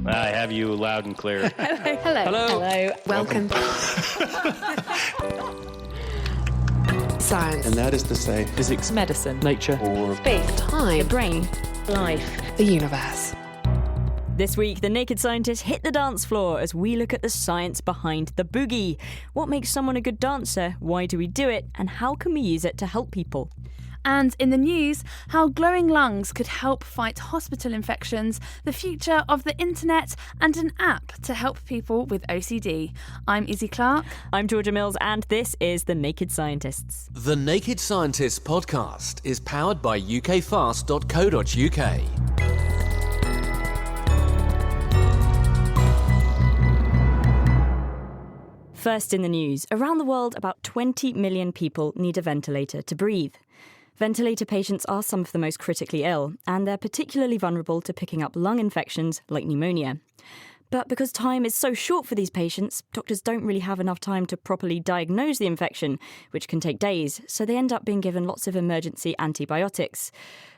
I have you loud and clear. Hello. Welcome. Science. And that is to say, physics, medicine, nature, or space, time, the brain, life, the universe. This week, the Naked Scientists hit the dance floor as we look at the science behind the boogie. What makes someone a good dancer? Why do we do it? And how can we use it to help people? And in the news, how glowing lungs could help fight hospital infections, the future of the internet, and an app to help people with OCD. I'm Izzy Clark. I'm Georgia Mills, and this is The Naked Scientists. The Naked Scientists podcast is powered by ukfast.co.uk. First in the news, around the world, about 20 million people need a ventilator to breathe. Ventilator patients are some of the most critically ill, and they're particularly vulnerable to picking up lung infections like pneumonia. But because time is so short for these patients, doctors don't really have enough time to properly diagnose the infection, which can take days, so they end up being given lots of emergency antibiotics.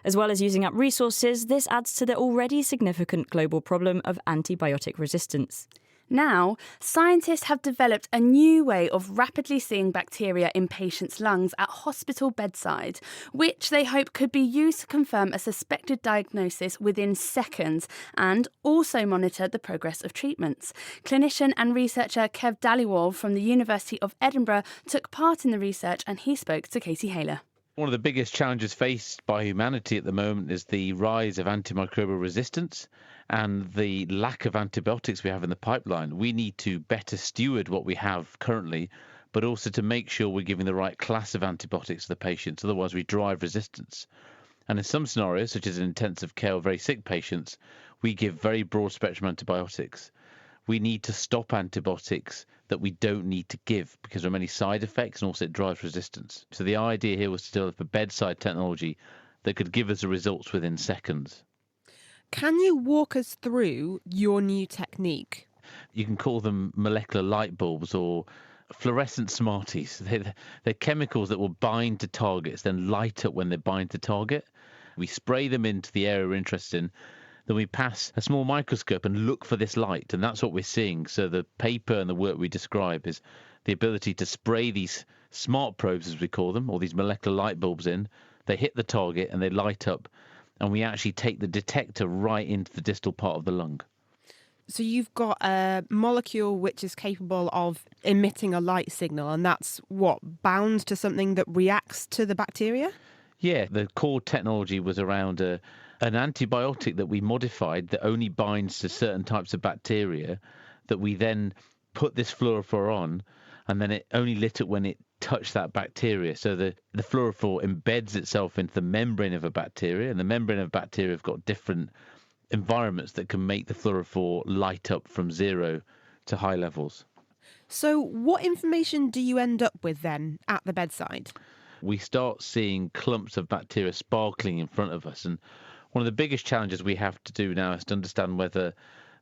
As well as using up resources, this adds to the already significant global problem of antibiotic resistance. Now, scientists have developed a new way of rapidly seeing bacteria in patients' lungs at hospital bedside, which they hope could be used to confirm a suspected diagnosis within seconds and also monitor the progress of treatments. Clinician and researcher Kev Dhaliwal from the University of Edinburgh took part in the research, and he spoke to Katie Hayler. One of the biggest challenges faced by humanity at the moment is the rise of antimicrobial resistance and the lack of antibiotics we have in the pipeline. We need to better steward what we have currently, but also to make sure we're giving the right class of antibiotics to the patients. Otherwise, we drive resistance. And in some scenarios, such as in intensive care or very sick patients, we give very broad spectrum antibiotics. We need to stop antibiotics that we don't need to give because there are many side effects and also it drives resistance. So the idea here was to develop a bedside technology that could give us the results within seconds. Can you walk us through your new technique? You can call them molecular light bulbs or fluorescent smarties. They're chemicals that will bind to targets, then light up when they bind to target. We spray them into the area we're interested in. Then we pass a small microscope and look for this light, and that's what we're seeing. So the paper and the work we describe is the ability to spray these smart probes, as we call them, or these molecular light bulbs in. They hit the target and they light up, and we actually take the detector right into the distal part of the lung. So you've got a molecule which is capable of emitting a light signal, and that's what, bound to something that reacts to the bacteria? Yeah, the core technology was around an antibiotic that we modified that only binds to certain types of bacteria, that we then put this fluorophore on, and then it only lit up when it touched that bacteria. So the fluorophore embeds itself into the membrane of a bacteria, and the membrane of bacteria have got different environments that can make the fluorophore light up from 0 to high levels. So what information do you end up with then at the bedside? We start seeing clumps of bacteria sparkling in front of us. And one of the biggest challenges we have to do now is to understand whether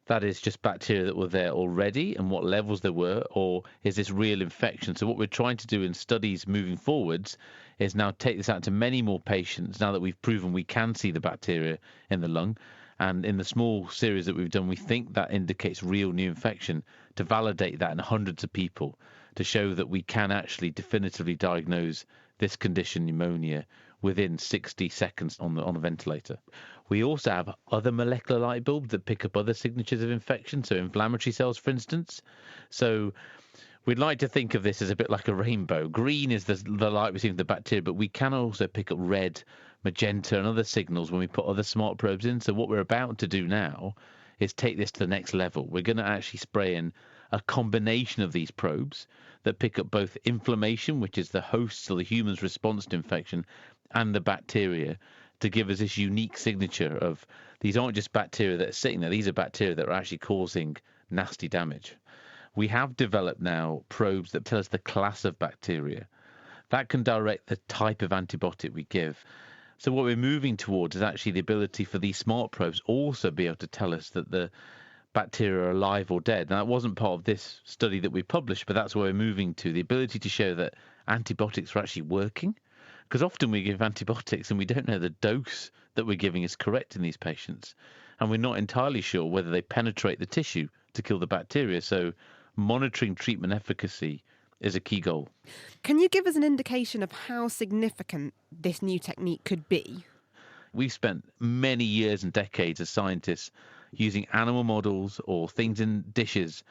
that is just bacteria that were there already and what levels there were, or is this real infection? So what we're trying to do in studies moving forwards is now take this out to many more patients now that we've proven we can see the bacteria in the lung. And in the small series that we've done, we think that indicates real new infection, to validate that in hundreds of people, to show that we can actually definitively diagnose this condition, pneumonia, within 60 seconds on a ventilator. We also have other molecular light bulbs that pick up other signatures of infection, so inflammatory cells, for instance. So we'd like to think of this as a bit like a rainbow. Green is the light we see from the bacteria, but we can also pick up red, magenta, and other signals when we put other smart probes in. So what we're about to do now is take this to the next level. We're going to actually spray in a combination of these probes that pick up both inflammation, which is the host's or the human's response to infection, and the bacteria, to give us this unique signature of these aren't just bacteria that are sitting there, these are bacteria that are actually causing nasty damage. We have developed now probes that tell us the class of bacteria. That can direct the type of antibiotic we give. So what we're moving towards is actually the ability for these smart probes also be able to tell us that the bacteria are alive or dead. Now, that wasn't part of this study that we published, but that's where we're moving to, the ability to show that antibiotics are actually working. Because often we give antibiotics and we don't know the dose that we're giving is correct in these patients. and we're not entirely sure whether they penetrate the tissue to kill the bacteria. So monitoring treatment efficacy is a key goal. Can you give us an indication of how significant this new technique could be? We've spent many years and decades as scientists using animal models or things in dishes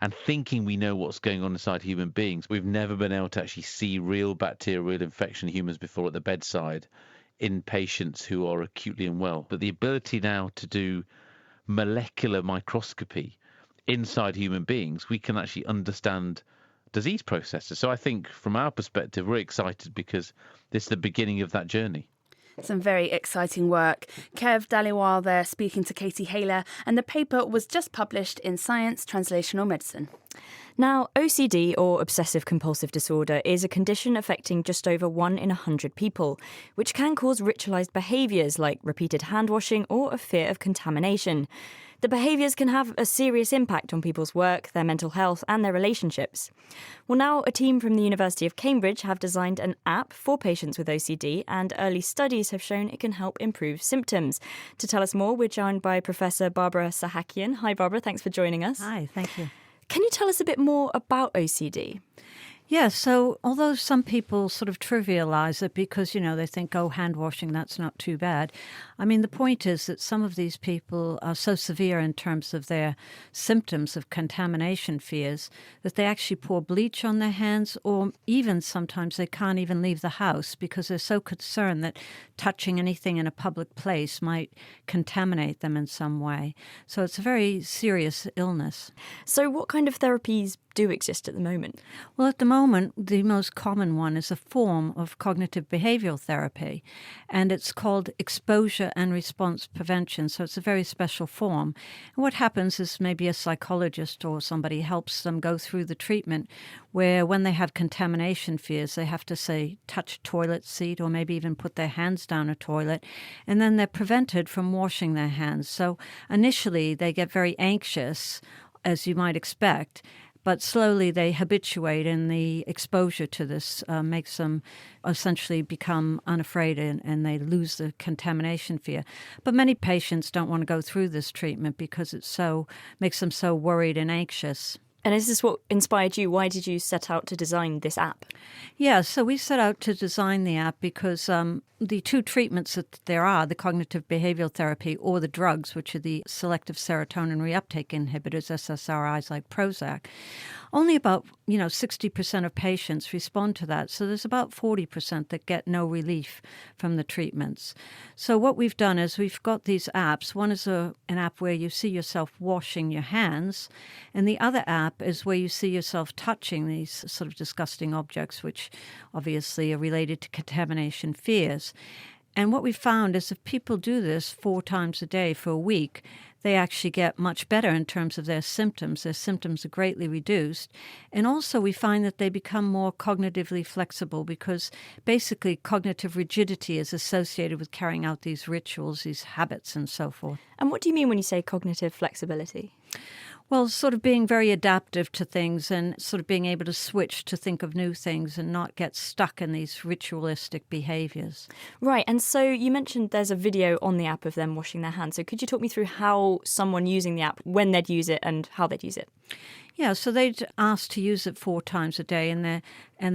and thinking we know what's going on inside human beings. We've never been able to actually see real bacterial infection in humans before at the bedside in patients who are acutely unwell. But the ability now to do molecular microscopy inside human beings, we can actually understand disease processes. So I think from our perspective, we're excited because this is the beginning of that journey. Some very exciting work. Kev Dhaliwal there speaking to Katie Haler, and the paper was just published in Science Translational Medicine. Now, OCD, or obsessive compulsive disorder, is a condition affecting just over 1 in 100 people, which can cause ritualized behaviours like repeated hand washing or a fear of contamination. The behaviours can have a serious impact on people's work, their mental health and their relationships. Well, now a team from the University of Cambridge have designed an app for patients with OCD, and early studies have shown it can help improve symptoms. To tell us more, we're joined by Professor Barbara Sahakian. Hi, Barbara. Thanks for joining us. Hi, thank you. Can you tell us a bit more about OCD? Yeah, so although some people sort of trivialize it because, they think, oh, hand washing, that's not too bad. I mean, the point is that some of these people are so severe in terms of their symptoms of contamination fears that they actually pour bleach on their hands, or even sometimes they can't even leave the house because they're so concerned that touching anything in a public place might contaminate them in some way. So it's a very serious illness. So what kind of therapies do exist at the moment? Well, at the moment, the most common one is a form of cognitive behavioral therapy, and it's called exposure and response prevention. So it's a very special form. And what happens is maybe a psychologist or somebody helps them go through the treatment where when they have contamination fears, they have to, say, touch a toilet seat or maybe even put their hands down a toilet, and then they're prevented from washing their hands. So initially, they get very anxious, as you might expect, but slowly they habituate, and the exposure to this makes them essentially become unafraid, and they lose the contamination fear. But many patients don't want to go through this treatment because it makes them so worried and anxious. And is this what inspired you? Why did you set out to design this app? Yeah, so we set out to design the app because the two treatments that there are, the cognitive behavioral therapy or the drugs, which are the selective serotonin reuptake inhibitors, SSRIs like Prozac, only about 60% of patients respond to that. So there's about 40% that get no relief from the treatments. So what we've done is we've got these apps. One is an app where you see yourself washing your hands, and the other app is where you see yourself touching these sort of disgusting objects, which obviously are related to contamination fears. And what we found is if people do this 4 times a day for a week, they actually get much better in terms of their symptoms. Their symptoms are greatly reduced. And also we find that they become more cognitively flexible because basically cognitive rigidity is associated with carrying out these rituals, these habits and so forth. And what do you mean when you say cognitive flexibility? Well, sort of being very adaptive to things and sort of being able to switch to think of new things and not get stuck in these ritualistic behaviors. Right. And so you mentioned there's a video on the app of them washing their hands. So could you talk me through how someone using the app, when they'd use it and how they'd use it? Yeah, so they'd asked to use it 4 times a day, and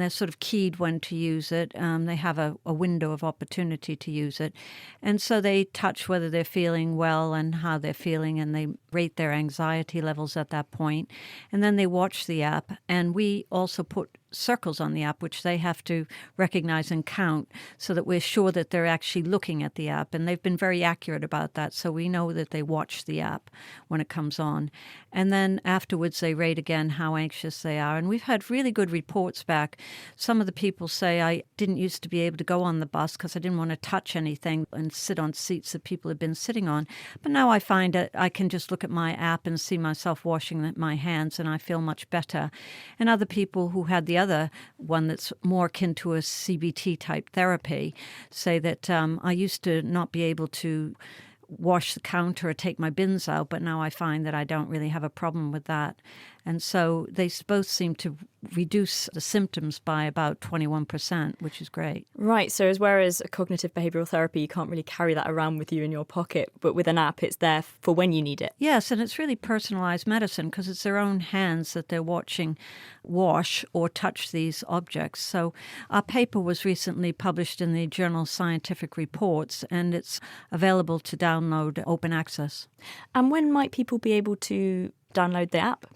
they're sort of keyed when to use it. They have a window of opportunity to use it. And so they touch whether they're feeling well and how they're feeling, and they rate their anxiety levels at that point. And then they watch the app, and we also put circles on the app, which they have to recognize and count so that we're sure that they're actually looking at the app. And they've been very accurate about that, so we know that they watch the app when it comes on. And then afterwards, they rate again how anxious they are. And we've had really good reports back. Some of the people say, I didn't used to be able to go on the bus because I didn't want to touch anything and sit on seats that people had been sitting on. But now I find that I can just look at my app and see myself washing my hands, and I feel much better. And other people who had the other one that's more akin to a CBT type therapy say that I used to not be able to wash the counter or take my bins out, but now I find that I don't really have a problem with that. And so they both seem to reduce the symptoms by about 21%, which is great. Right, so whereas a cognitive behavioural therapy, you can't really carry that around with you in your pocket, but with an app, it's there for when you need it. Yes, and it's really personalised medicine because it's their own hands that they're watching wash or touch these objects. So our paper was recently published in the journal Scientific Reports, and it's available to download open access. And when might people be able to download the app?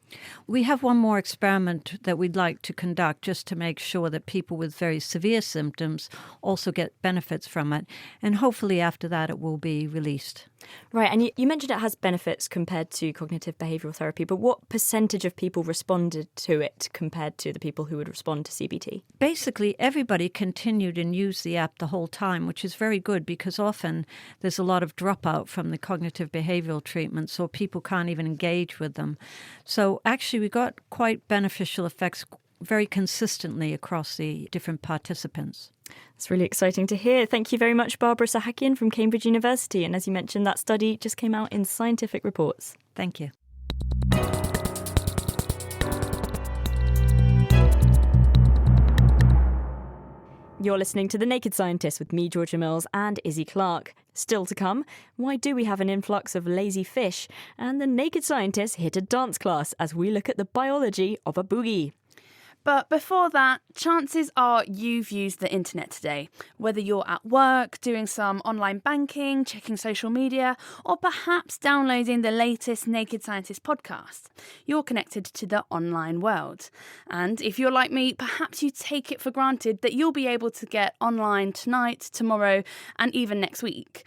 We have one more experiment that we'd like to conduct just to make sure that people with very severe symptoms also get benefits from it. And hopefully after that it will be released. Right, and you mentioned it has benefits compared to cognitive behavioural therapy, but what percentage of people responded to it compared to the people who would respond to CBT? Basically, everybody continued and used the app the whole time, which is very good because often there's a lot of dropout from the cognitive behavioural treatments, so people can't even engage with them. So actually, we got quite beneficial effects very consistently across the different participants. It's really exciting to hear. Thank you very much, Barbara Sahakian from Cambridge University. And as you mentioned, that study just came out in Scientific Reports. Thank you. You're listening to The Naked Scientist with me, Georgia Mills, and Izzy Clark. Still to come, why do we have an influx of lazy fish? And The Naked Scientist hit a dance class as we look at the biology of a boogie. But before that, chances are you've used the internet today. Whether you're at work, doing some online banking, checking social media, or perhaps downloading the latest Naked Scientist podcast, you're connected to the online world. And if you're like me, perhaps you take it for granted that you'll be able to get online tonight, tomorrow, and even next week.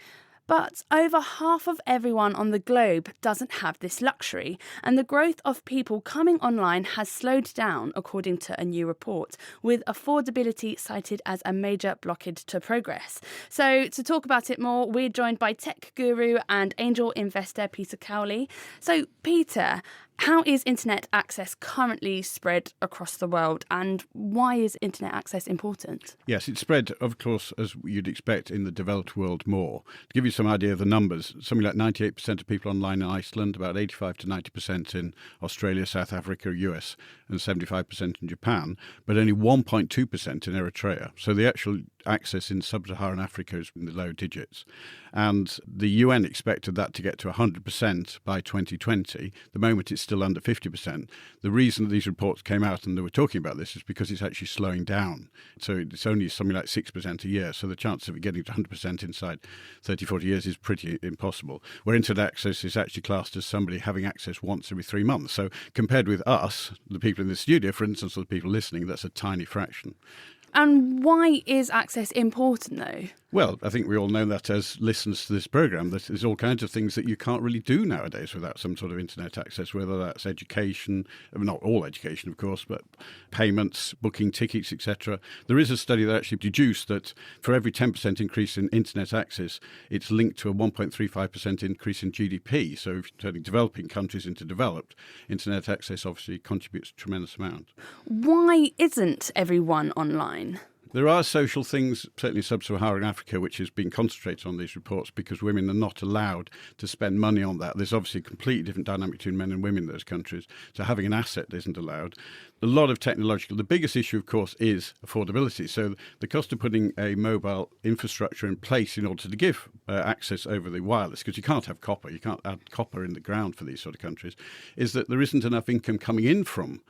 But over half of everyone on the globe doesn't have this luxury, and the growth of people coming online has slowed down, according to a new report, with affordability cited as a major blockade to progress. So to talk about it more, we're joined by tech guru and angel investor Peter Cowley. So Peter, how is internet access currently spread across the world, and why is internet access important? Yes, it's spread, of course, as you'd expect in the developed world more. To give you some idea of the numbers, something like 98% of people online in Iceland, about 85 to 90% in Australia, South Africa, US, and 75% in Japan, but only 1.2% in Eritrea. So the actual access in sub-Saharan Africa is in the low digits. And the UN expected that to get to 100% by 2020. The moment it's still under 50%. The reason these reports came out and they were talking about this is because it's actually slowing down. So it's only something like 6% a year. So the chance of it getting to 100% inside 30, 40 years is pretty impossible. Where internet access is actually classed as somebody having access once every 3 months. So compared with us, the people in the studio, for instance, or the people listening, that's a tiny fraction. And why is access important, though? Well, I think we all know that as listeners to this programme, that there's all kinds of things that you can't really do nowadays without some sort of internet access, whether that's education, not all education, of course, but payments, booking tickets, etc. There is a study that actually deduced that for every 10% increase in internet access, it's linked to a 1.35% increase in GDP. So if you're turning developing countries into developed, internet access obviously contributes a tremendous amount. Why isn't everyone online? There are social things, certainly sub-Saharan Africa, which has been concentrated on these reports because women are not allowed to spend money on that. There's obviously a completely different dynamic between men and women in those countries. So having an asset isn't allowed. A lot of technological. The biggest issue, of course, is affordability. So the cost of putting a mobile infrastructure in place in order to give access over the wireless, because you can't have copper, you can't add copper in the ground for these sort of countries, is that there isn't enough income coming in from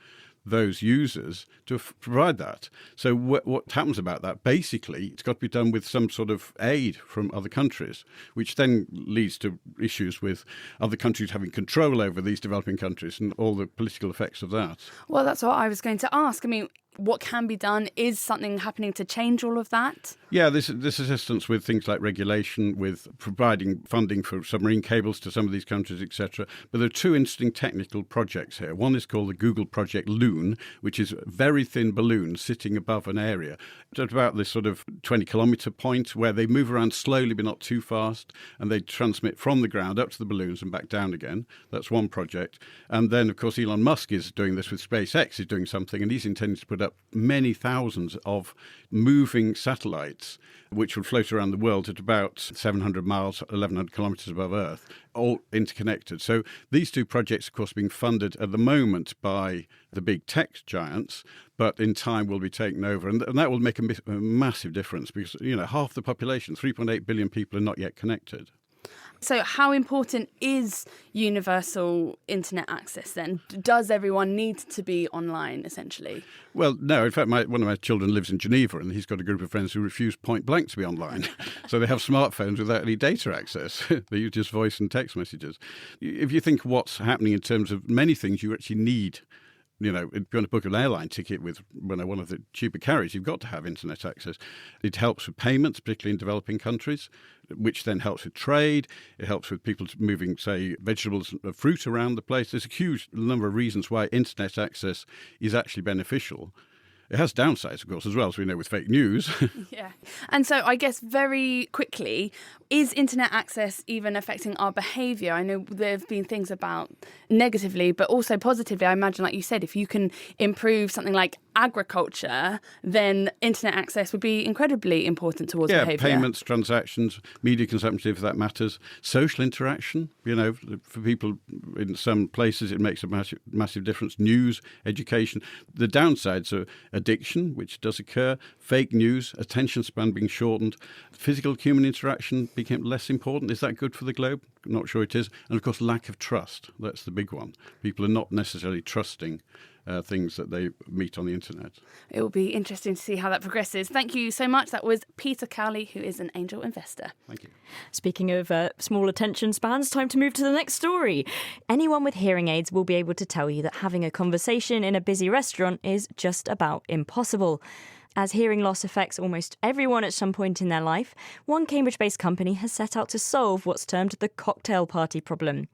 those users to provide that. So what happens about that? Basically, it's got to be done with some sort of aid from other countries, which then leads to issues with other countries having control over these developing countries and all the political effects of that. Well, that's what I was going to ask. I mean, what can be done? Is something happening to change all of that? Yeah, this assistance with things like regulation, with providing funding for submarine cables to some of these countries, etc. But there are two interesting technical projects here. One is called the Google Project Loon, which is a very thin balloon sitting above an area at about this sort of 20-kilometre point where they move around slowly but not too fast, and they transmit from the ground up to the balloons and back down again. That's one project. And then, of course, Elon Musk is doing this with SpaceX, is doing something, and he's intending to put up up many thousands of moving satellites which would float around the world at about 700 miles, 1,100 kilometres above Earth, all interconnected. So these two projects, of course, are being funded at the moment by the big tech giants, but in time will be taken over. And that will make a massive difference because, half the population, 3.8 billion people, are not yet connected. So how important is universal internet access then? Does everyone need to be online, essentially? Well, no. In fact, one of my children lives in Geneva and he's got a group of friends who refuse point blank to be online. So they have smartphones without any data access. They use just voice and text messages. If you think what's happening in terms of many things you actually need, if you want to book an airline ticket with one of the cheaper carriers, you've got to have internet access. It helps with payments, particularly in developing countries, which then helps with trade. It helps with people moving, say, vegetables and fruit around the place. There's a huge number of reasons why internet access is actually beneficial. It has downsides, of course, as well, as we know with fake news. Yeah. And so I guess very quickly, is internet access even affecting our behaviour? I know there have been things about negatively, but also positively. I imagine, like you said, if you can improve something like agriculture, then internet access would be incredibly important towards behaviour. Yeah, payments, transactions, media consumption, if that matters. Social interaction, for people in some places it makes a massive difference. News, education. The downsides are addiction, which does occur, fake news, attention span being shortened, physical human interaction became less important. Is that good for the globe? I'm not sure it is. And of course, lack of trust. That's the big one. People are not necessarily trusting things that they meet on the internet. It will be interesting to see how that progresses. Thank you so much. That was Peter Cowley, who is an angel investor. Thank you. Speaking of small attention spans, time to move to the next story. Anyone with hearing aids will be able to tell you that having a conversation in a busy restaurant is just about impossible. As hearing loss affects almost everyone at some point in their life, one Cambridge-based company has set out to solve what's termed the cocktail party problem.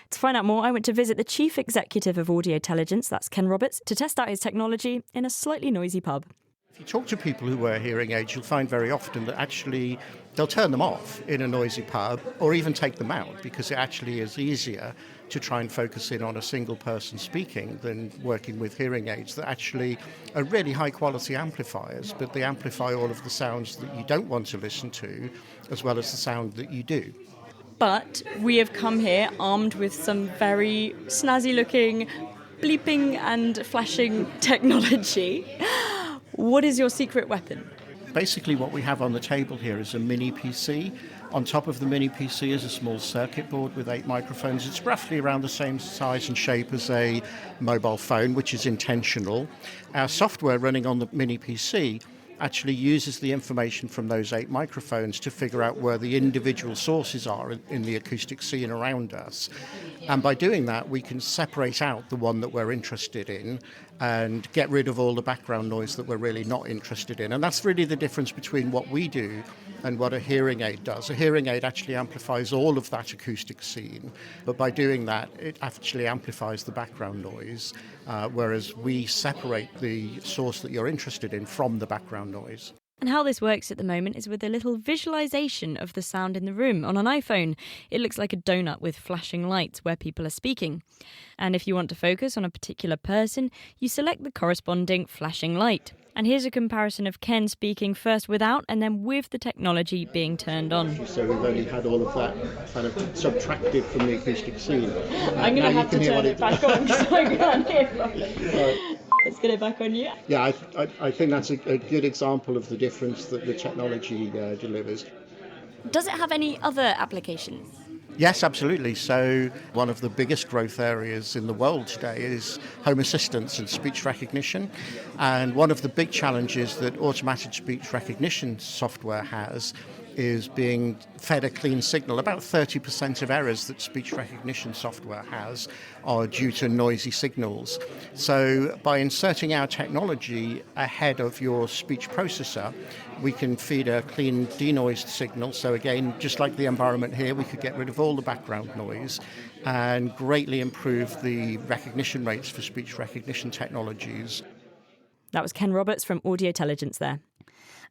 To find out more, I went to visit the chief executive of Audio Intelligence, that's Ken Roberts, to test out his technology in a slightly noisy pub. If you talk to people who wear hearing aids, you'll find very often that actually they'll turn them off in a noisy pub or even take them out because it actually is easier to try and focus in on a single person speaking than working with hearing aids that actually are really high quality amplifiers, but they amplify all of the sounds that you don't want to listen to as well as the sound that you do. But we have come here armed with some very snazzy looking bleeping and flashing technology. What is your secret weapon? Basically what we have on the table here is a mini PC. On top of the mini PC is a small circuit board with 8 microphones. It's roughly around the same size and shape as a mobile phone, which is intentional. Our software running on the mini PC actually uses the information from those 8 microphones to figure out where the individual sources are in the acoustic scene around us. And by doing that, we can separate out the one that we're interested in and get rid of all the background noise that we're really not interested in. And that's really the difference between what we do and what a hearing aid does. A hearing aid actually amplifies all of that acoustic scene, but by doing that, it actually amplifies the background noise, whereas we separate the source that you're interested in from the background noise. And how this works at the moment is with a little visualization of the sound in the room on an iPhone. It looks like a donut with flashing lights where people are speaking. And if you want to focus on a particular person, you select the corresponding flashing light. And here's a comparison of Ken speaking first without and then with the technology being turned on. So we've only had all of that kind of subtracted from the acoustic scene. I'm going to have to turn it back on because I can't hear properly. Let's get it back on you. Yeah, I think that's a good example of the difference that the technology delivers. Does it have any other applications? Yes, absolutely. So one of the biggest growth areas in the world today is home assistance and speech recognition. And one of the big challenges that automated speech recognition software has is being fed a clean signal. About 30% of errors that speech recognition software has are due to noisy signals. So by inserting our technology ahead of your speech processor, we can feed a clean denoised signal. So again, just like the environment here, we could get rid of all the background noise and greatly improve the recognition rates for speech recognition technologies. That was Ken Roberts from Audio Intelligence there.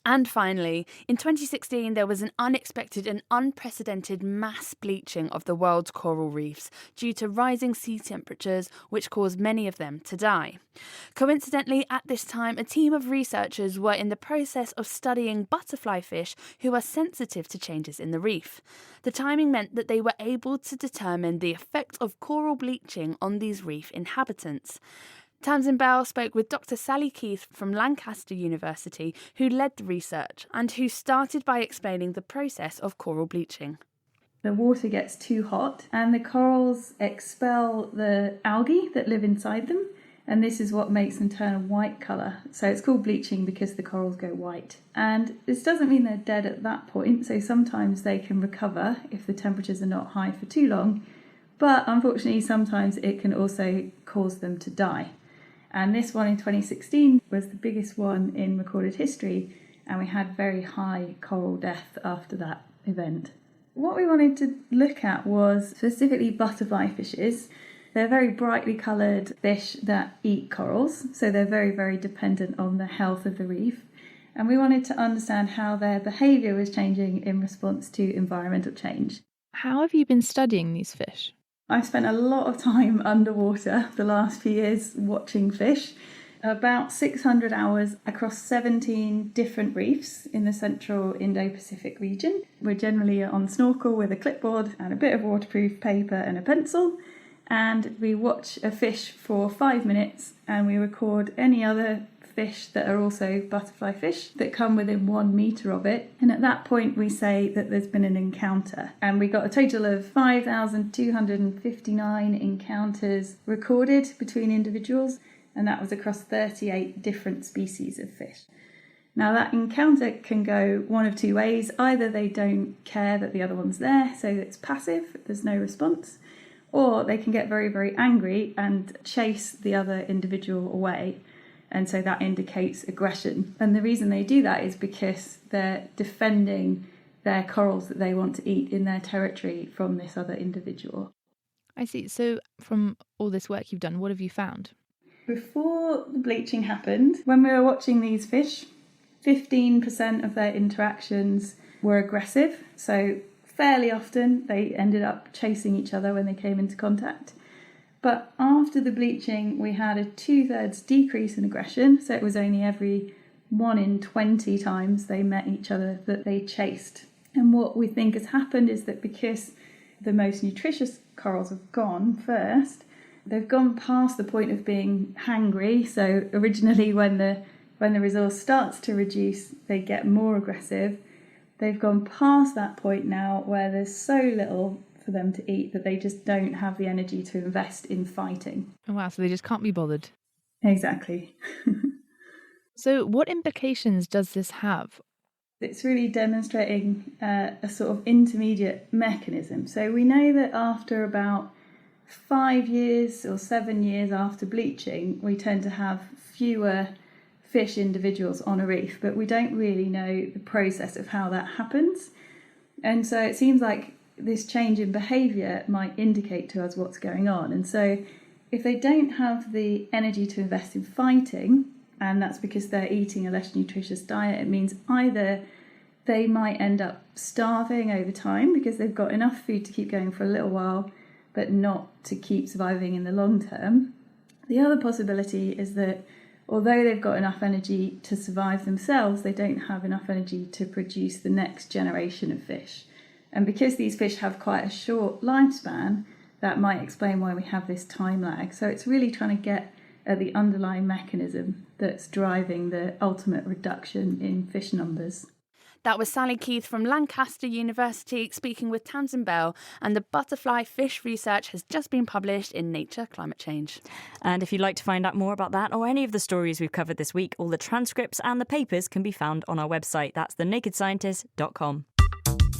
And finally, in 2016, there was an unexpected and unprecedented mass bleaching of the world's coral reefs due to rising sea temperatures, which caused many of them to die. Coincidentally, at this time, a team of researchers were in the process of studying butterfly fish who are sensitive to changes in the reef. The timing meant that they were able to determine the effect of coral bleaching on these reef inhabitants. Tamsin Bell spoke with Dr. Sally Keith from Lancaster University, who led the research and who started by explaining the process of coral bleaching. The water gets too hot and the corals expel the algae that live inside them, and this is what makes them turn a white colour. So it's called bleaching because the corals go white. And this doesn't mean they're dead at that point, so sometimes they can recover if the temperatures are not high for too long, but unfortunately sometimes it can also cause them to die. And this one in 2016 was the biggest one in recorded history, and we had very high coral death after that event. What we wanted to look at was specifically butterfly fishes. They're very brightly coloured fish that eat corals, so they're very, very dependent on the health of the reef. And we wanted to understand how their behaviour was changing in response to environmental change. How have you been studying these fish? I've spent a lot of time underwater the last few years watching fish, about 600 hours across 17 different reefs in the central Indo-Pacific region. We're generally on snorkel with a clipboard and a bit of waterproof paper and a pencil, and we watch a fish for 5 minutes and we record any other fish that are also butterfly fish that come within 1 metre of it, and at that point we say that there's been an encounter. And we got a total of 5,259 encounters recorded between individuals, and that was across 38 different species of fish. Now that encounter can go one of two ways. Either they don't care that the other one's there, so it's passive, there's no response, or they can get very, very angry and chase the other individual away. And so that indicates aggression. And the reason they do that is because they're defending their corals that they want to eat in their territory from this other individual. I see. So from all this work you've done, what have you found? Before the bleaching happened, when we were watching these fish, 15% of their interactions were aggressive. So fairly often they ended up chasing each other when they came into contact. But after the bleaching, we had a 2/3 decrease in aggression. So it was only every 1 in 20 times they met each other that they chased. And what we think has happened is that because the most nutritious corals have gone first, they've gone past the point of being hangry. So originally when the resource starts to reduce, they get more aggressive. They've gone past that point now where there's so little for them to eat that they just don't have the energy to invest in fighting. Oh, wow, so they just can't be bothered. Exactly. So what implications does this have? It's really demonstrating a sort of intermediate mechanism. So we know that after about 5 years or 7 years after bleaching, we tend to have fewer fish individuals on a reef, but we don't really know the process of how that happens. And so it seems like this change in behaviour might indicate to us what's going on. And so if they don't have the energy to invest in fighting, and that's because they're eating a less nutritious diet, it means either they might end up starving over time because they've got enough food to keep going for a little while, but not to keep surviving in the long term. The other possibility is that although they've got enough energy to survive themselves, they don't have enough energy to produce the next generation of fish. And because these fish have quite a short lifespan, that might explain why we have this time lag. So it's really trying to get at the underlying mechanism that's driving the ultimate reduction in fish numbers. That was Sally Keith from Lancaster University speaking with Tamsin Bell, and the butterfly fish research has just been published in Nature Climate Change. And if you'd like to find out more about that or any of the stories we've covered this week, all the transcripts and the papers can be found on our website. That's thenakedscientist.com.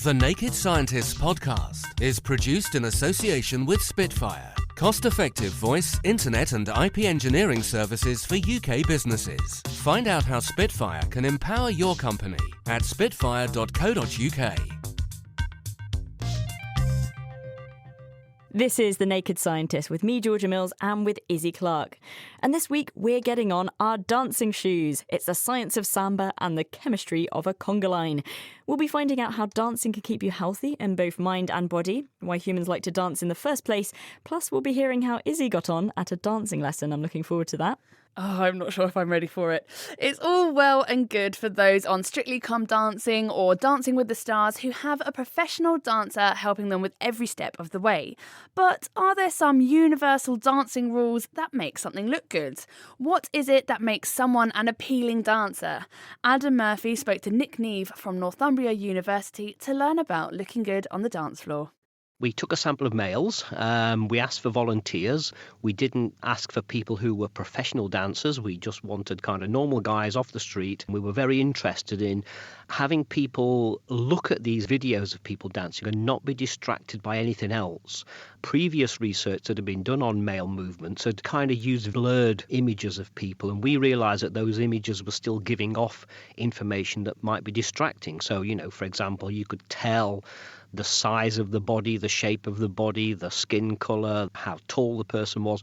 The Naked Scientists podcast is produced in association with Spitfire, cost-effective voice, internet and IP engineering services for UK businesses. Find out how Spitfire can empower your company at spitfire.co.uk. This is The Naked Scientist with me, Georgia Mills, and with Izzy Clark. And this week, we're getting on our dancing shoes. It's the science of samba and the chemistry of a conga line. We'll be finding out how dancing can keep you healthy in both mind and body, why humans like to dance in the first place, plus we'll be hearing how Izzy got on at a dancing lesson. I'm looking forward to that. Oh, I'm not sure if I'm ready for it. It's all well and good for those on Strictly Come Dancing or Dancing with the Stars who have a professional dancer helping them with every step of the way. But are there some universal dancing rules that make something look good? What is it that makes someone an appealing dancer? Adam Murphy spoke to Nick Neve from Northumbria University to learn about looking good on the dance floor. We took a sample of males, we asked for volunteers, we didn't ask for people who were professional dancers, we just wanted kind of normal guys off the street. We were very interested in having people look at these videos of people dancing and not be distracted by anything else. Previous research that had been done on male movements had kind of used blurred images of people, and we realised that those images were still giving off information that might be distracting. So, for example, you could tell the size of the body, the shape of the body, the skin colour, how tall the person was.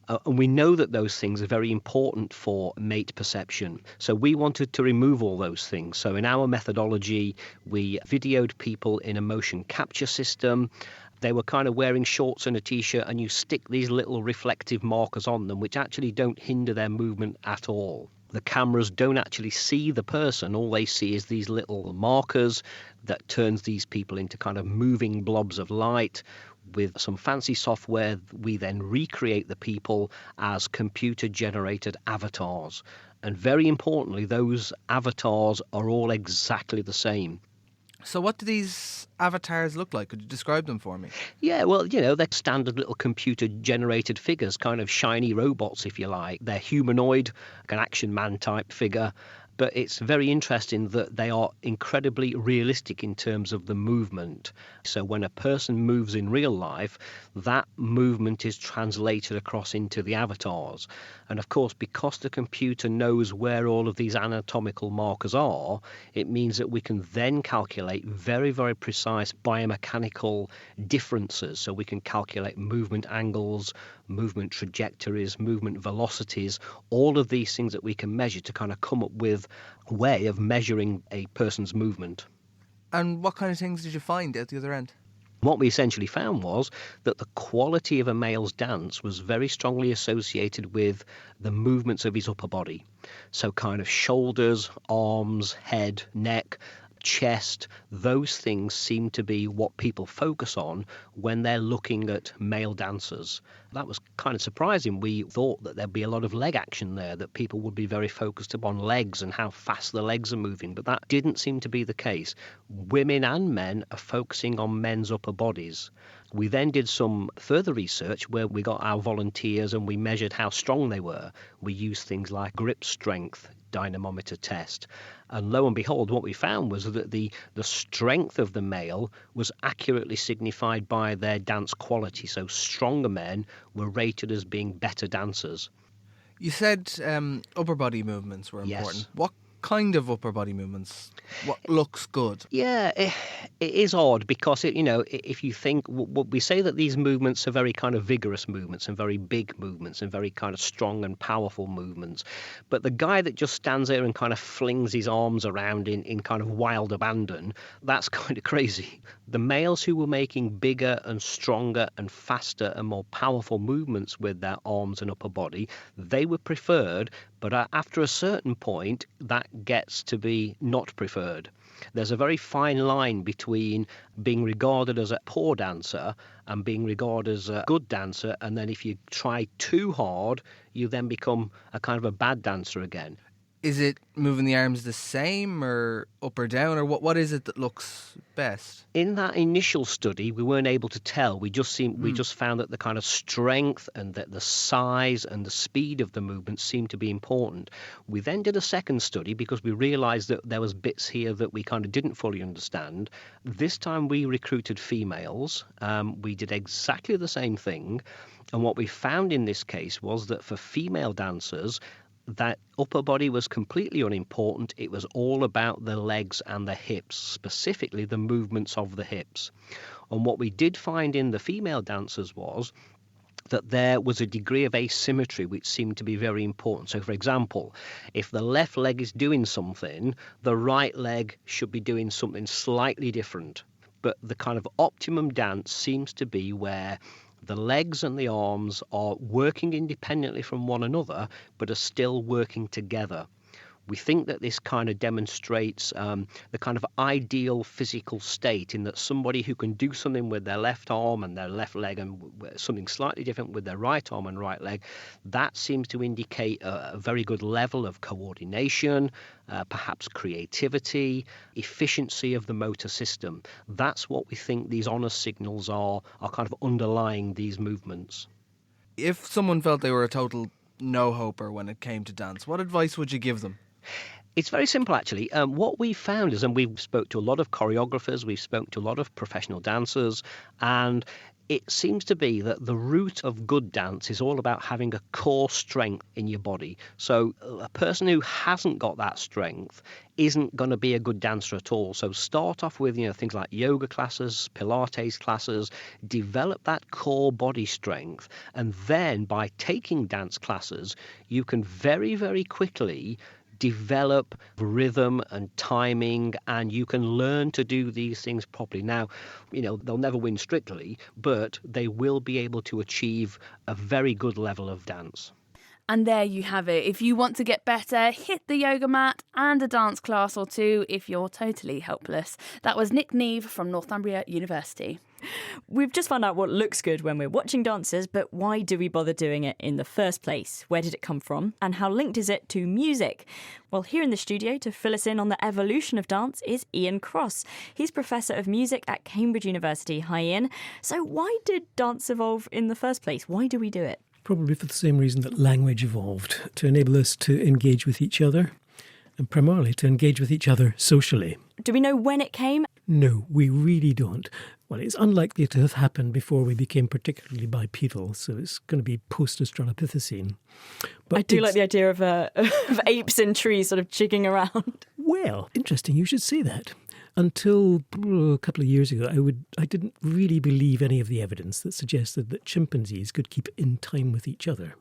And we know that those things are very important for mate perception. So we wanted to remove all those things. So in our methodology, we videoed people in a motion capture system. They were kind of wearing shorts and a T-shirt, and you stick these little reflective markers on them, which actually don't hinder their movement at all. The cameras don't actually see the person. All they see is these little markers that turns these people into kind of moving blobs of light. With some fancy software, we then recreate the people as computer-generated avatars. And very importantly, those avatars are all exactly the same. So what do these avatars look like? Could you describe them for me? Yeah, well, they're standard little computer-generated figures, kind of shiny robots, if you like. They're humanoid, like an Action Man type figure. But it's very interesting that they are incredibly realistic in terms of the movement. So when a person moves in real life, that movement is translated across into the avatars. And of course, because the computer knows where all of these anatomical markers are, it means that we can then calculate very, very precise biomechanical differences. So we can calculate movement angles, movement trajectories, movement velocities, all of these things that we can measure to kind of come up with a way of measuring a person's movement. And what kind of things did you find at the other end? What we essentially found was that the quality of a male's dance was very strongly associated with the movements of his upper body. So kind of shoulders, arms, head, neck, chest, those things seem to be what people focus on when they're looking at male dancers. That was kind of surprising. We thought that there'd be a lot of leg action there, that people would be very focused upon legs and how fast the legs are moving, but that didn't seem to be the case. Women and men are focusing on men's upper bodies. We then did some further research where we got our volunteers and we measured how strong they were. We used things like grip strength, dynamometer test. And lo and behold, what we found was that the strength of the male was accurately signified by their dance quality. So stronger men were rated as being better dancers. You said upper body movements were important. Yes. What kind of upper body movements? What looks good? Yeah, it is odd because, if you think, we say that these movements are very kind of vigorous movements and very big movements and very kind of strong and powerful movements. But the guy that just stands there and kind of flings his arms around in kind of wild abandon, that's kind of crazy. The males who were making bigger and stronger and faster and more powerful movements with their arms and upper body, they were preferred. But after a certain point, that gets to be not preferred. There's a very fine line between being regarded as a poor dancer and being regarded as a good dancer. And then if you try too hard, you then become a kind of a bad dancer again. Is it moving the arms the same or up or down, or what is it that looks best? In that initial study, we weren't able to tell. We just found that the kind of strength and that the size and the speed of the movement seemed to be important. We then did a second study because we realized that there was bits here that we kind of didn't fully understand. This time we recruited females. We did exactly the same thing. And what we found in this case was that for female dancers, that upper body was completely unimportant. It was all about the legs and the hips, specifically the movements of the hips. And what we did find in the female dancers was that there was a degree of asymmetry which seemed to be very important. So, for example, if the left leg is doing something, the right leg should be doing something slightly different. But the kind of optimum dance seems to be where the legs and the arms are working independently from one another, but are still working together. We think that this kind of demonstrates the kind of ideal physical state, in that somebody who can do something with their left arm and their left leg and something slightly different with their right arm and right leg, that seems to indicate a very good level of coordination, perhaps creativity, efficiency of the motor system. That's what we think these honour signals are kind of underlying these movements. If someone felt they were a total no-hoper when it came to dance, what advice would you give them? It's very simple, actually. What we found is, and we've spoke to a lot of choreographers, we've spoken to a lot of professional dancers, and it seems to be that the root of good dance is all about having a core strength in your body. So a person who hasn't got that strength isn't going to be a good dancer at all. So start off with things like yoga classes, Pilates classes, develop that core body strength, and then by taking dance classes, you can very, very quickly develop rhythm and timing, and you can learn to do these things properly. Now, they'll never win strictly, but they will be able to achieve a very good level of dance. And there you have it. If you want to get better, hit the yoga mat and a dance class or two if you're totally helpless. That was Nick Neve from Northumbria University. We've just found out what looks good when we're watching dances, but why do we bother doing it in the first place? Where did it come from? And how linked is it to music? Well, here in the studio to fill us in on the evolution of dance is Ian Cross. He's Professor of Music at Cambridge University. Hi, Ian. So why did dance evolve in the first place? Why do we do it? Probably for the same reason that language evolved, to enable us to engage with each other, and primarily to engage with each other socially. Do we know when it came? No, we really don't. Well, it's unlikely to have happened before we became particularly bipedal, so it's going to be post-Australopithecine. But I do like the idea of apes in trees sort of jigging around. Well, interesting you should say that. Until a couple of years ago, I didn't really believe any of the evidence that suggested that chimpanzees could keep in time with each other,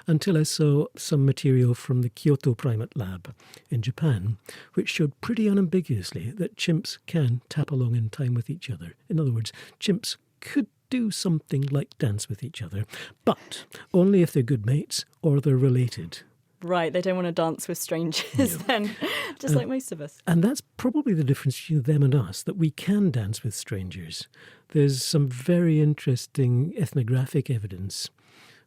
until I saw some material from the Kyoto Primate Lab in Japan, which showed pretty unambiguously that chimps can tap along in time with each other. In other words, chimps could do something like dance with each other, but only if they're good mates or they're related. Right, they don't want to dance with strangers then, just like most of us. And that's probably the difference between them and us, that we can dance with strangers. There's some very interesting ethnographic evidence.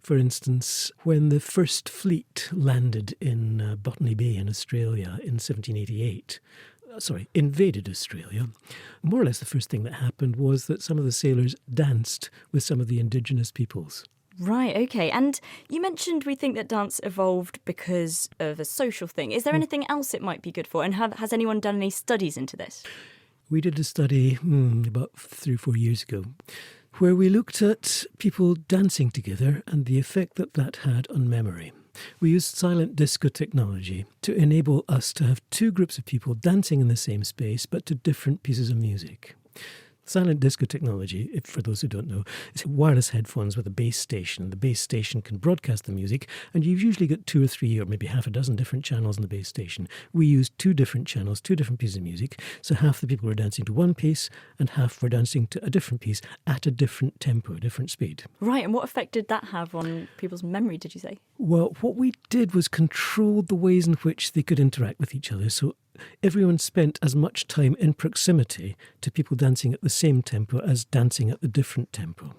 For instance, when the first fleet landed in Botany Bay in Australia in 1788, invaded Australia, more or less the first thing that happened was that some of the sailors danced with some of the indigenous peoples. Right, OK. And you mentioned we think that dance evolved because of a social thing. Is there anything else it might be good for? And has anyone done any studies into this? We did a study about 3 or 4 years ago where we looked at people dancing together and the effect that that had on memory. We used silent disco technology to enable us to have 2 groups of people dancing in the same space but to different pieces of music. Silent disco technology, for those who don't know, is wireless headphones with a base station. The base station can broadcast the music, and you've usually got 2 or 3 or maybe half a dozen different channels on the base station. We used 2 different channels, 2 different pieces of music, so half the people were dancing to one piece and half were dancing to a different piece at a different tempo, a different speed. Right, and what effect did that have on people's memory, did you say? Well, what we did was control the ways in which they could interact with each other. So everyone spent as much time in proximity to people dancing at the same tempo as dancing at the different tempo.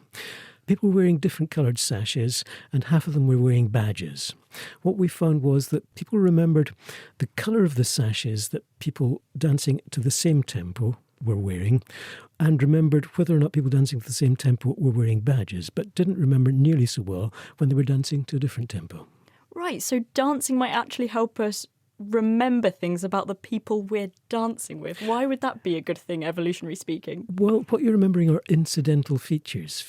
People were wearing different coloured sashes and half of them were wearing badges. What we found was that people remembered the colour of the sashes that people dancing to the same tempo were wearing and remembered whether or not people dancing to the same tempo were wearing badges, but didn't remember nearly so well when they were dancing to a different tempo. Right, so dancing might actually help us remember things about the people we're dancing with. Why would that be a good thing, evolutionary speaking? Well, what you're remembering are incidental features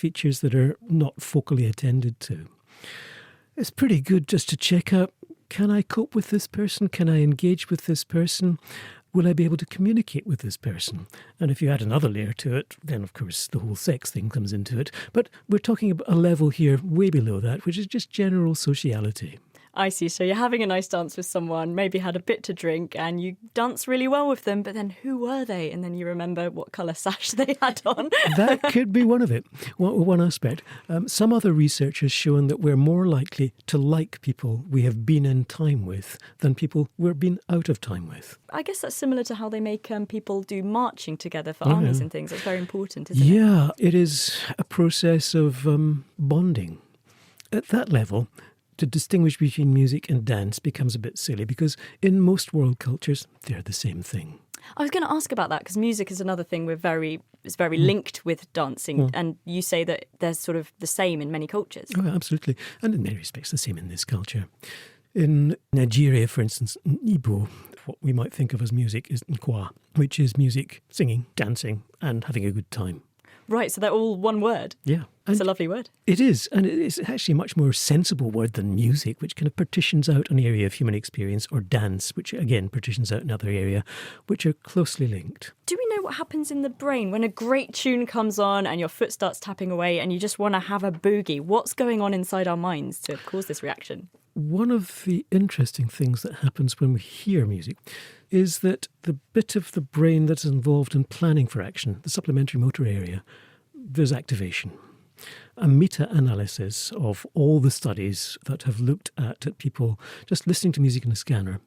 that are not focally attended to. It's pretty good just to check out, can I cope with this person? Can I engage with this person? will I be able to communicate with this person? And if you add another layer to it, then of course the whole sex thing comes into it. But we're talking about a level here way below that, which is just general sociality. I see. So you're having a nice dance with someone, maybe had a bit to drink, and you dance really well with them, but then who were they? And then you remember what colour sash they had on. That could be one of it, one aspect. Some other research has shown that we're more likely to like people we have been in time with than people we've been out of time with. I guess that's similar to how they make people do marching together for armies and things. It's very important, isn't it? Yeah, it is a process of bonding. At that level, to distinguish between music and dance becomes a bit silly because in most world cultures, they're the same thing. I was going to ask about that because music is another thing is very linked with dancing, and you say that they're sort of the same in many cultures. Oh, absolutely. And in many respects, the same in this culture. In Nigeria, for instance, in Igbo, what we might think of as music is nkwa, which is music, singing, dancing, and having a good time. Right, so they're all one word. Yeah. It's a lovely word. It is, and it's actually a much more sensible word than music, which kind of partitions out an area of human experience, or dance, which again partitions out another area, which are closely linked. Do we know what happens in the brain when a great tune comes on and your foot starts tapping away and you just want to have a boogie? What's going on inside our minds to cause this reaction? One of the interesting things that happens when we hear music is that the bit of the brain that's involved in planning for action, the supplementary motor area, there's activation. A meta-analysis of all the studies that have looked at people just listening to music in a scanner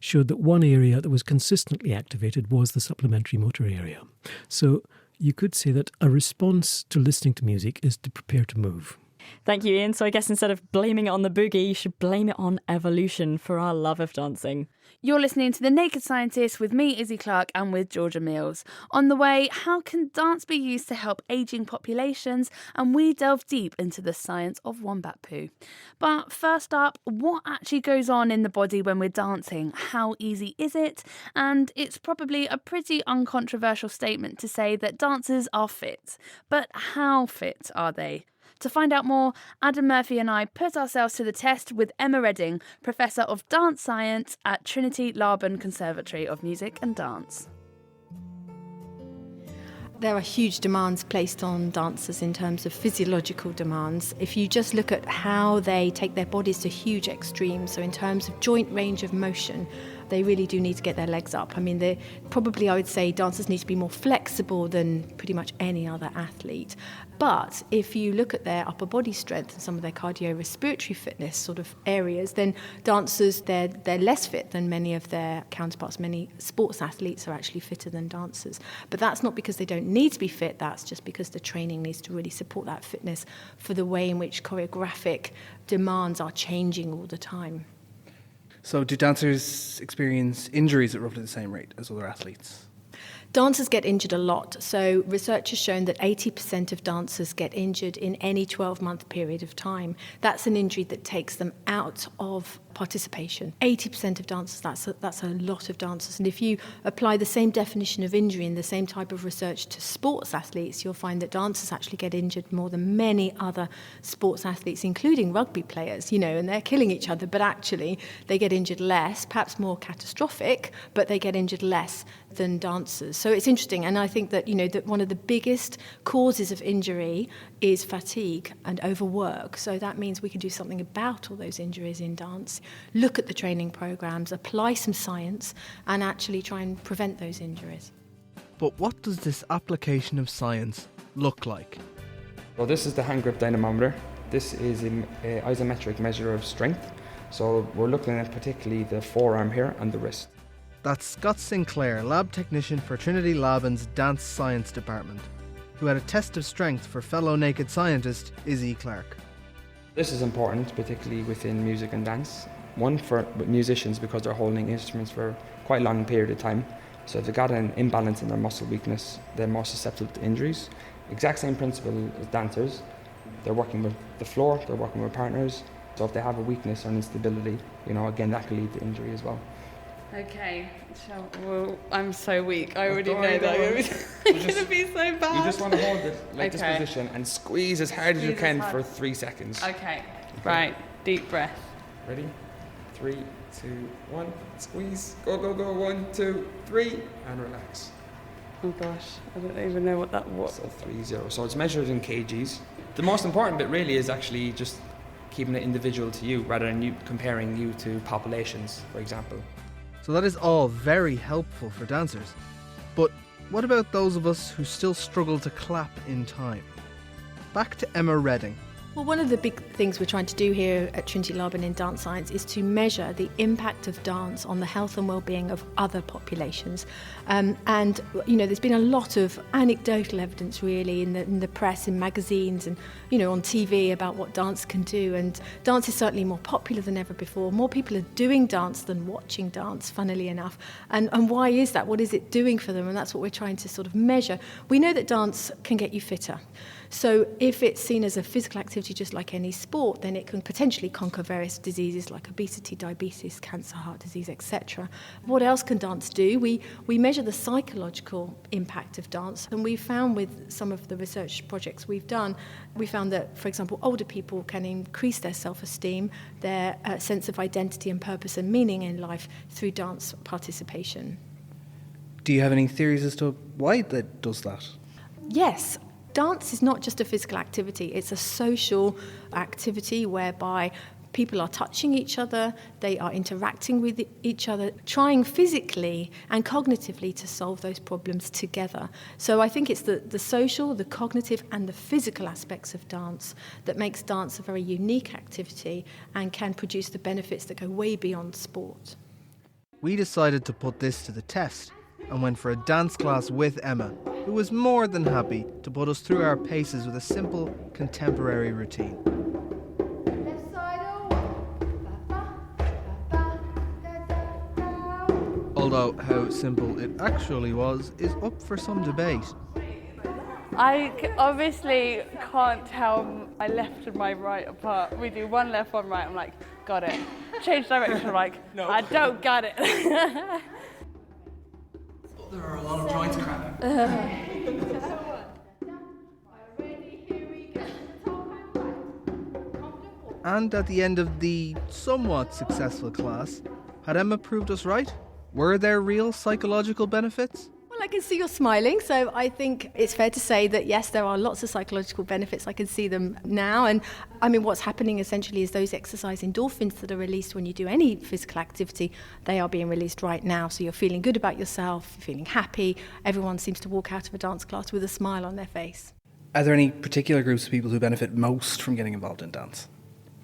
showed that one area that was consistently activated was the supplementary motor area. So you could say that a response to listening to music is to prepare to move. Thank you, Ian. So I guess instead of blaming it on the boogie, you should blame it on evolution for our love of dancing. You're listening to The Naked Scientist with me, Izzy Clark, and with Georgia Mills. On the way, how can dance be used to help ageing populations? And we delve deep into the science of wombat poo. But first up, what actually goes on in the body when we're dancing? How easy is it? And it's probably a pretty uncontroversial statement to say that dancers are fit. But how fit are they? To find out more, Adam Murphy and I put ourselves to the test with Emma Redding, Professor of Dance Science at Trinity Laban Conservatory of Music and Dance. There are huge demands placed on dancers in terms of physiological demands. If you just look at how they take their bodies to huge extremes, so in terms of joint range of motion, they really do need to get their legs up. I mean, I would say dancers need to be more flexible than pretty much any other athlete. But if you look at their upper body strength and some of their cardiorespiratory fitness sort of areas, then dancers, they're less fit than many of their counterparts. Many sports athletes are actually fitter than dancers. But that's not because they don't need to be fit, that's just because the training needs to really support that fitness for the way in which choreographic demands are changing all the time. So do dancers experience injuries at roughly the same rate as other athletes? Dancers get injured a lot. So research has shown that 80% of dancers get injured in any 12-month period of time. That's an injury that takes them out of participation. 80% of dancers, that's a lot of dancers. And if you apply the same definition of injury and the same type of research to sports athletes, you'll find that dancers actually get injured more than many other sports athletes, including rugby players, and they're killing each other, but actually they get injured less, perhaps more catastrophic, but they get injured less than dancers. So it's interesting, and I think that, that one of the biggest causes of injury is fatigue and overwork. So that means we can do something about all those injuries in dance, look at the training programs, apply some science, and actually try and prevent those injuries. But what does this application of science look like? Well, this is the hand grip dynamometer. This is an isometric measure of strength. So we're looking at particularly the forearm here and the wrist. That's Scott Sinclair, lab technician for Trinity Laban's Dance Science Department, who had a test of strength for fellow naked scientist Izzy Clark. This is important, particularly within music and dance. One, for musicians, because they're holding instruments for quite a long period of time. So if they've got an imbalance in their muscle weakness, they're more susceptible to injuries. Exact same principle as dancers. They're working with the floor, they're working with partners. So if they have a weakness or an instability, again, that can lead to injury as well. Okay, well, I'm so weak. I already know that. It's going to be so bad. You just want to hold it like this position and squeeze as hard as you can for 3 seconds. Okay, right, deep breath. Ready? 3, 2, 1, squeeze, go, go, go, 1, 2, 3, and relax. Oh gosh, I don't even know what that was. So 3, 0. So it's measured in kgs. The most important bit really is actually just keeping it individual to you rather than you comparing you to populations, for example. So that is all very helpful for dancers. But what about those of us who still struggle to clap in time? Back to Emma Redding. Well, one of the big things we're trying to do here at Trinity Laban in dance science is to measure the impact of dance on the health and well-being of other populations. And, you know, there's been a lot of anecdotal evidence really in the press, in magazines and, you know, on TV about what dance can do. And dance is certainly more popular than ever before. More people are doing dance than watching dance, funnily enough. And why is that? What is it doing for them? And that's what we're trying to sort of measure. We know that dance can get you fitter. So if it's seen as a physical activity just like any sport, then it can potentially conquer various diseases like obesity, diabetes, cancer, heart disease, etc. What else can dance do? We measure the psychological impact of dance, and we found with some of the research projects we've done, we found that, for example, older people can increase their self-esteem, their sense of identity and purpose and meaning in life through dance participation. Do you have any theories as to why that does that? Yes. Dance is not just a physical activity, it's a social activity whereby people are touching each other, they are interacting with each other, trying physically and cognitively to solve those problems together. So I think it's the social, the cognitive and the physical aspects of dance that makes dance a very unique activity and can produce the benefits that go way beyond sport. We decided to put this to the test and went for a dance class with Emma, who was more than happy to put us through our paces with a simple contemporary routine. Although how simple it actually was is up for some debate. I obviously can't tell my left and my right apart. We do one left, one right, I'm like, got it. Change direction, I'm like, no. I don't got it. There are a lot of joints cracking. And at the end of the somewhat successful class, had Emma proved us right? Were there real psychological benefits? Well, I can see you're smiling, so I think it's fair to say that yes, there are lots of psychological benefits. I can see them now, and I mean what's happening essentially is those exercise endorphins that are released when you do any physical activity, they are being released right now. So you're feeling good about yourself, you're feeling happy. Everyone seems to walk out of a dance class with a smile on their face. Are there any particular groups of people who benefit most from getting involved in dance?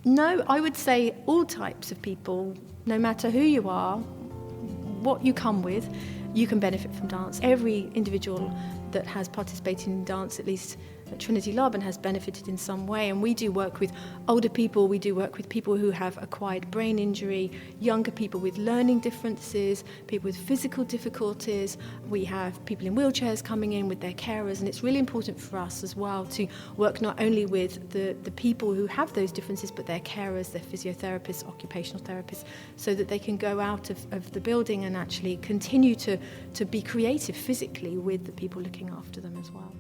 No, I would say all types of people, no matter who you are, what you come with, you can benefit from dance. Every individual that has participated in dance, at least at Trinity Laban, has benefited in some way. And we do work with older people, we do work with people who have acquired brain injury, younger people with learning differences, people with physical difficulties. We have people in wheelchairs coming in with their carers, and it's really important for us as well to work not only with the people who have those differences, but their carers, their physiotherapists, occupational therapists, so that they can go out of the building and actually continue to be creative physically with the people looking after them as well.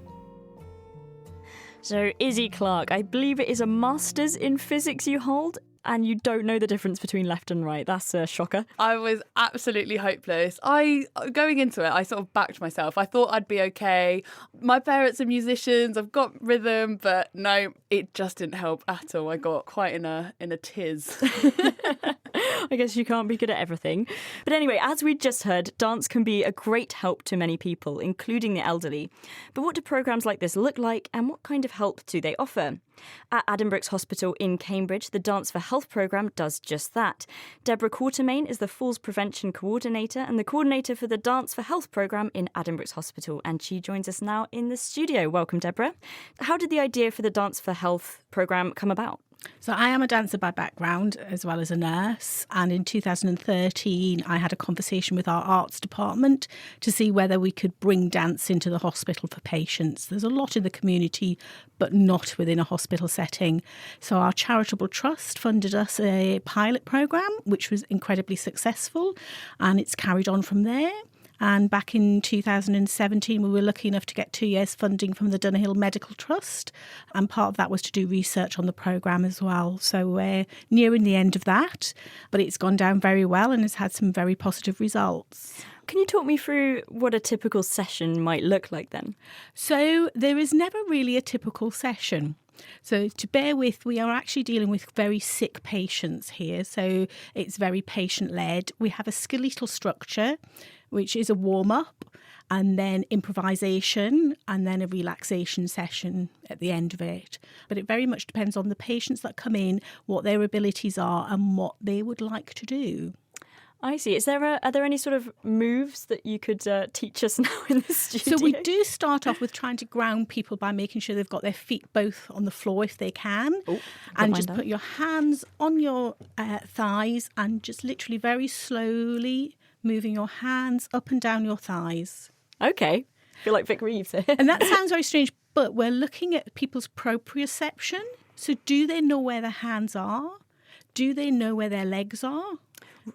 So, Izzy Clark, I believe it is a master's in physics you hold, and you don't know the difference between left and right. That's a shocker. I was absolutely hopeless. Going into it, I sort of backed myself. I thought I'd be okay. My parents are musicians. I've got rhythm, but no, it just didn't help at all. I got quite in a tiz. I guess you can't be good at everything. But anyway, as we just heard, dance can be a great help to many people, including the elderly. But what do programmes like this look like, and what kind of help do they offer? At Addenbrooke's Hospital in Cambridge, the Dance for Health programme does just that. Deborah Quartermain is the Falls Prevention Coordinator and the coordinator for the Dance for Health programme in Addenbrooke's Hospital, and she joins us now in the studio. Welcome, Deborah. How did the idea for the Dance for Health programme come about? So I am a dancer by background as well as a nurse, and in 2013 I had a conversation with our arts department to see whether we could bring dance into the hospital for patients. There's a lot in the community but not within a hospital setting. So our charitable trust funded us a pilot programme which was incredibly successful, and it's carried on from there. And back in 2017, we were lucky enough to get 2 years funding from the Dunhill Medical Trust. And part of that was to do research on the programme as well. So we're nearing the end of that, but it's gone down very well and has had some very positive results. Can you talk me through what a typical session might look like then? So there is never really a typical session. So to bear with, we are actually dealing with very sick patients here. So it's very patient-led. We have a skeletal structure, which is a warm-up, and then improvisation, and then a relaxation session at the end of it. But it very much depends on the patients that come in, what their abilities are and what they would like to do. I see. Are there any sort of moves that you could teach us now in the studio? So we do start off with trying to ground people by making sure they've got their feet both on the floor if they can. And just put your hands on your thighs and just literally very slowly moving your hands up and down your thighs. Okay. I feel like Vic Reeves here. And that sounds very strange, but we're looking at people's proprioception. So do they know where their hands are? Do they know where their legs are?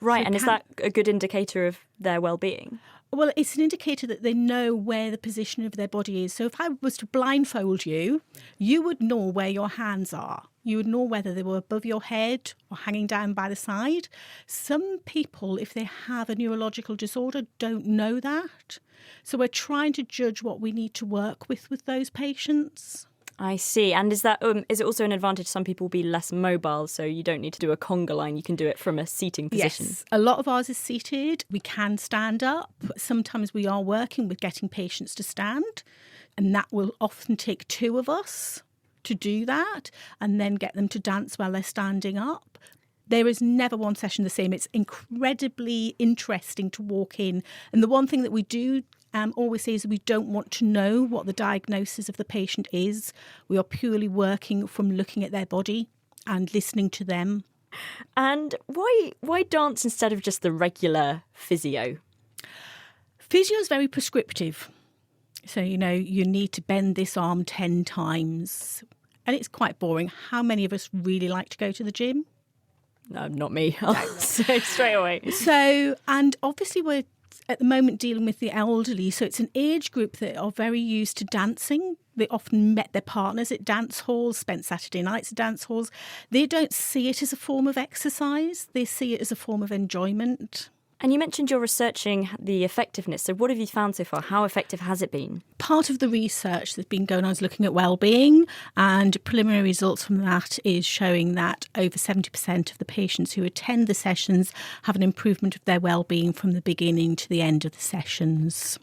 Right, So and is that a good indicator of their well-being? Well, it's an indicator that they know where the position of their body is. So if I was to blindfold you, you would know where your hands are. You would know whether they were above your head or hanging down by the side. Some people, if they have a neurological disorder, don't know that. So we're trying to judge what we need to work with those patients. I see. And is it also an advantage? Some people will be less mobile, so you don't need to do a conga line. You can do it from a seating position. Yes, a lot of ours is seated. We can stand up. Sometimes we are working with getting patients to stand, and that will often take 2 of us to do that and then get them to dance while they're standing up. There is never one session the same. It's incredibly interesting to walk in. And the one thing that we do always say is we don't want to know what the diagnosis of the patient is. We are purely working from looking at their body and listening to them. And why dance instead of just the regular physio? Physio is very prescriptive. So, you need to bend this arm 10 times. And it's quite boring. How many of us really like to go to the gym? No, not me. I'll say straight away. So, and obviously we're at the moment dealing with the elderly. So it's an age group that are very used to dancing. They often met their partners at dance halls, spent Saturday nights at dance halls. They don't see it as a form of exercise. They see it as a form of enjoyment. And you mentioned you're researching the effectiveness. So what have you found so far? How effective has it been? Part of the research that's been going on is looking at well-being, and preliminary results from that is showing that over 70% of the patients who attend the sessions have an improvement of their well-being from the beginning to the end of the sessions.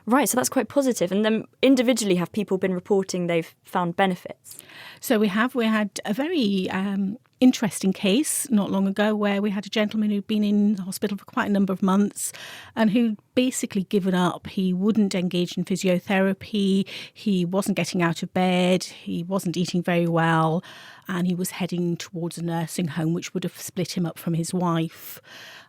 Right, so that's quite positive. And then individually, have people been reporting they've found benefits? So we had a very interesting case not long ago where we had a gentleman who'd been in hospital for quite a number of months and who'd basically given up. He wouldn't engage in physiotherapy, he wasn't getting out of bed, he wasn't eating very well, and he was heading towards a nursing home, which would have split him up from his wife.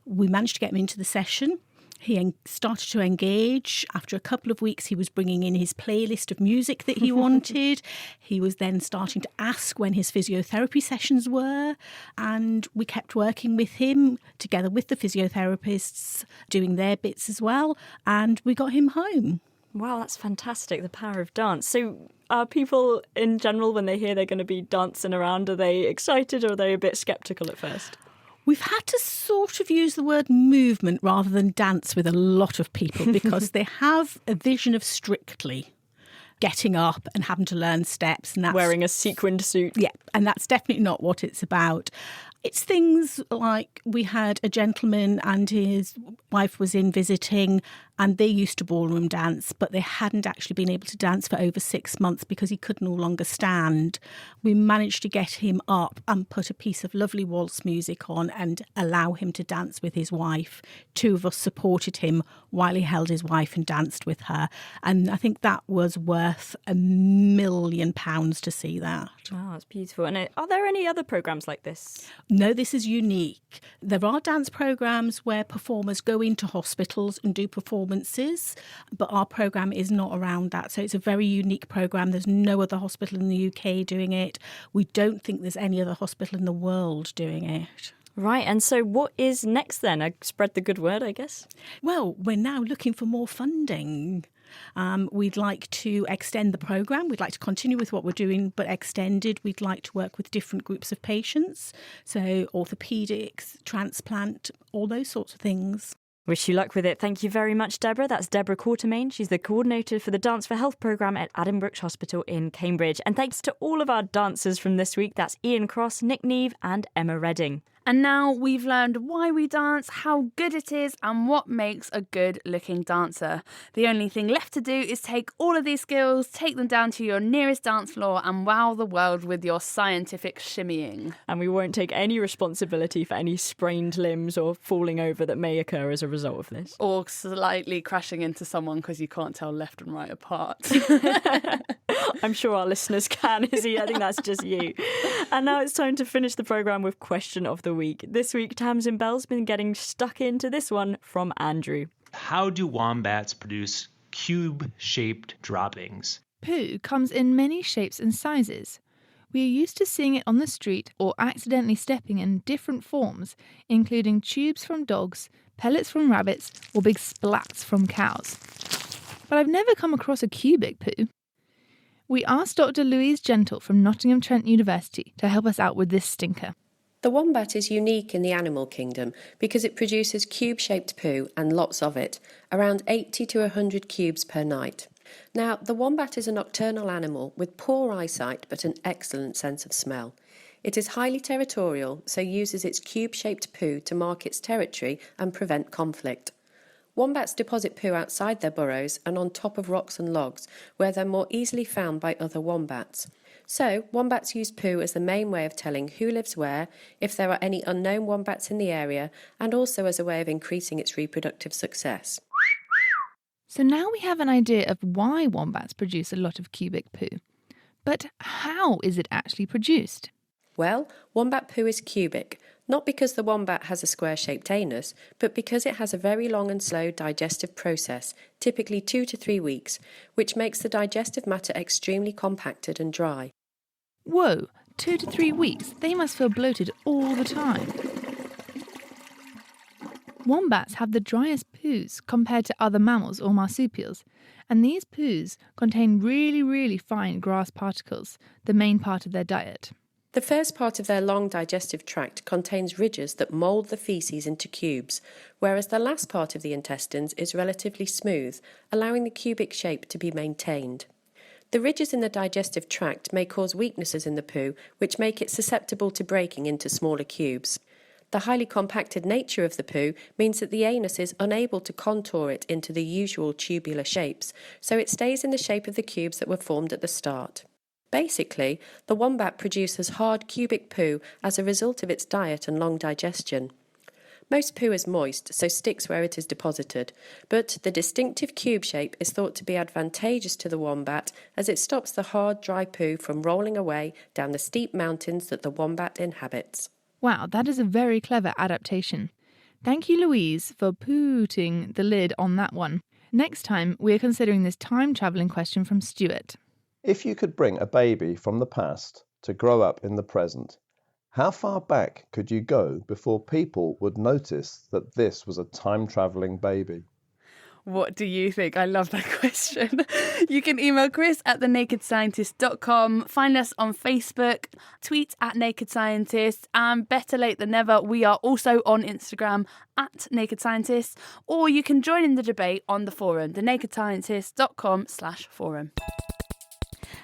We managed to get him into the session. He started to engage. After a couple of weeks, he was bringing in his playlist of music that he wanted. He was then starting to ask when his physiotherapy sessions were. And we kept working with him together with the physiotherapists, doing their bits as well. And we got him home. Wow, that's fantastic, the power of dance. So are people in general, when they hear they're going to be dancing around, are they excited or are they a bit sceptical at first? We've had to sort of use the word movement rather than dance with a lot of people because they have a vision of strictly getting up and having to learn steps. And that's, wearing a sequined suit. Yeah, and that's definitely not what it's about. It's things like we had a gentleman and his wife was in visiting and they used to ballroom dance, but they hadn't actually been able to dance for over 6 months because he could no longer stand. We managed to get him up and put a piece of lovely waltz music on and allow him to dance with his wife. 2 of us supported him while he held his wife and danced with her. And I think that was worth £1 million to see that. Oh, that's beautiful. And are there any other programmes like this? No, this is unique. There are dance programmes where performers go into hospitals and do performances, but our programme is not around that. So it's a very unique programme. There's no other hospital in the UK doing it. We don't think there's any other hospital in the world doing it. Right, and so what is next then? I spread the good word, I guess. Well, we're now looking for more funding. We'd like to extend the programme. We'd like to continue with what we're doing, but extended. We'd like to work with different groups of patients, so orthopaedics, transplant, all those sorts of things. Wish you luck with it. Thank you very much, Deborah. That's Deborah Quartermain. She's the coordinator for the Dance for Health programme at Addenbrooke's Hospital in Cambridge. And thanks to all of our dancers from this week. That's Ian Cross, Nick Neve and Emma Redding. And now we've learned why we dance, how good it is, and what makes a good-looking dancer. The only thing left to do is take all of these skills, take them down to your nearest dance floor, and wow the world with your scientific shimmying. And we won't take any responsibility for any sprained limbs or falling over that may occur as a result of this. Or slightly crashing into someone because you can't tell left and right apart. I'm sure our listeners can, Izzy. I think that's just you. And now it's time to finish the programme with Question of the Week. This week, Tamsin Bell's been getting stuck into this one from Andrew. How do wombats produce cube-shaped droppings? Poo comes in many shapes and sizes. We are used to seeing it on the street or accidentally stepping in different forms, including tubes from dogs, pellets from rabbits, or big splats from cows. But I've never come across a cubic poo. We asked Dr. Louise Gentle from Nottingham Trent University to help us out with this stinker. The wombat is unique in the animal kingdom because it produces cube-shaped poo and lots of it, around 80 to 100 cubes per night. Now, the wombat is a nocturnal animal with poor eyesight but an excellent sense of smell. It is highly territorial, so uses its cube-shaped poo to mark its territory and prevent conflict. Wombats deposit poo outside their burrows and on top of rocks and logs, where they're more easily found by other wombats. So, wombats use poo as the main way of telling who lives where, if there are any unknown wombats in the area, and also as a way of increasing its reproductive success. So now we have an idea of why wombats produce a lot of cubic poo. But how is it actually produced? Well, wombat poo is cubic, not because the wombat has a square-shaped anus, but because it has a very long and slow digestive process, typically 2 to 3 weeks, which makes the digestive matter extremely compacted and dry. Whoa, 2 to 3 weeks? They must feel bloated all the time. Wombats have the driest poos compared to other mammals or marsupials, and these poos contain really, really fine grass particles, the main part of their diet. The first part of their long digestive tract contains ridges that mould the faeces into cubes, whereas the last part of the intestines is relatively smooth, allowing the cubic shape to be maintained. The ridges in the digestive tract may cause weaknesses in the poo, which make it susceptible to breaking into smaller cubes. The highly compacted nature of the poo means that the anus is unable to contour it into the usual tubular shapes, so it stays in the shape of the cubes that were formed at the start. Basically, the wombat produces hard cubic poo as a result of its diet and long digestion. Most poo is moist, so sticks where it is deposited, but the distinctive cube shape is thought to be advantageous to the wombat as it stops the hard, dry poo from rolling away down the steep mountains that the wombat inhabits. Wow, that is a very clever adaptation. Thank you, Louise, for putting the lid on that one. Next time, we're considering this time-travelling question from Stuart. If you could bring a baby from the past to grow up in the present, how far back could you go before people would notice that this was a time-travelling baby? What do you think? I love that question. You can email Chris at thenakedscientist.com, find us on Facebook, tweet at Naked Scientist, and better late than never, we are also on Instagram at Naked Scientists, or you can join in the debate on the forum, thenakedscientist.com/forum.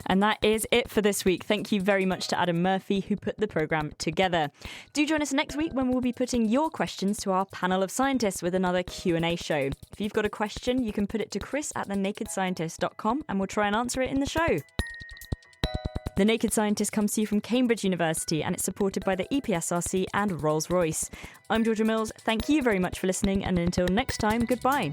And that is it for this week. Thank you very much to Adam Murphy, who put the programme together. Do join us next week when we'll be putting your questions to our panel of scientists with another Q&A show. If you've got a question, you can put it to Chris at thenakedscientist.com and we'll try and answer it in the show. The Naked Scientist comes to you from Cambridge University and it's supported by the EPSRC and Rolls-Royce. I'm Georgia Mills. Thank you very much for listening, and until next time, goodbye.